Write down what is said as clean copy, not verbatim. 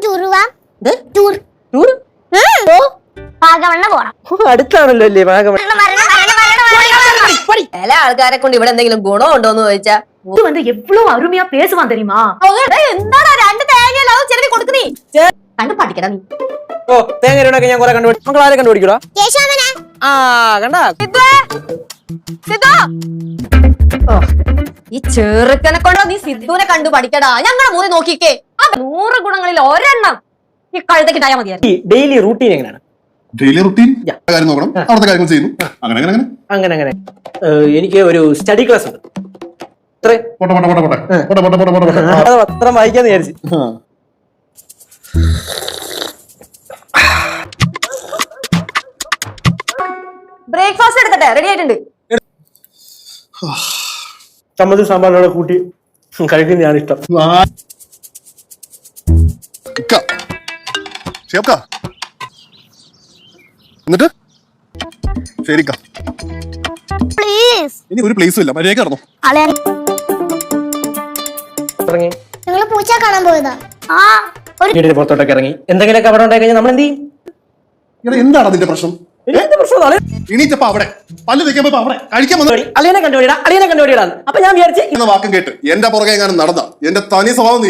Tour പോവാം. Tour വാഗമണ്ണ പോണം. അടുത്താണല്ലോ അല്ലേ വാഗമൺ. ചില ആൾക്കാരെ കൊണ്ട് ഇവിടെ എന്തെങ്കിലും ഗുണം ഉണ്ടോന്ന് ചോദിച്ചാ എவ்வளவு அருமையா பேசுவான் தெரியுமா? എന്താടാ 2 തേങ്ങ ചെലവി കൊടുക്കുന്നേ കണ്ടു പഠിക്കടാ നീ. ഓ തേങ്ങ ഞാൻ കുറെ കണ്ടുപിടിച്ചു. മക്കൾ ആരെ കണ്ടുപിടിക്കടാ? കേശവനെ. ആ കണ്ടാ ഈ ചെറുക്കനെ കൊണ്ടോ നീ സിദ്ധുവിനെ കണ്ടു പഠിക്കടാ. ഞങ്ങളെ മൂന്ന് നോക്കിക്കേ 100 ഗുണങ്ങളിൽ ഒരെണ്ണം ഈ കഴുത്തേക്ക് ഇട്ടായാ മതിയായിരുന്നു. ഡെയിലി റൂട്ടീൻ എങ്ങനെയാണ്? ഡെയിലി റുട്ടീൻ കാര്യം നോക്കണം, അവിടുത്തെ കാര്യങ്ങൾ ചെയ്യുന്നു. അങ്ങനെ എനിക്ക് ഒരു സ്റ്റഡി ക്ലാസ് ഉണ്ട്. പത്രം വായിക്കാന്ന് വിചാരിച്ചു. ബ്രേക്ക്ഫാസ്റ്റ് എടുക്കട്ടെ, റെഡി ആയിട്ടുണ്ട്. ചമ്മന്തി സാമ്പാറിനോട് കൂട്ടി കഴിക്കുന്നതാണ് ഇഷ്ടം. എന്നിട്ട് ശരിക്ക പ്ലീസ്. ഇനി ഒരു പ്ലേസും ഇല്ല, മര്യാദ കിടന്നു. ഇറങ്ങി ഞങ്ങള് പൂച്ച കാണാൻ പോയതാ. വീടിന് പുറത്തോട്ടൊക്കെ ഇറങ്ങി എന്തെങ്കിലുമൊക്കെ അവിടെ ഉണ്ടായി കഴിഞ്ഞാൽ നമ്മൾ എന്ത് ചെയ്യും? എന്താണ് അതിന്റെ പ്രശ്നം? എണീറ്റപ്പോ അവിടെ പല്ല് തേക്കാൻ പോയപ്പോ അവിടെ കഴിക്കാൻ വന്നു അളിയനെ കണ്ടുപിടിയിടാ. അപ്പൊ ഞാൻ വിചാരിച്ചു എന്ന വാക്കും കേട്ട് എന്റെ പുറകെ എങ്ങാനും നടന്ന എന്റെ തനി സ്വഭാവം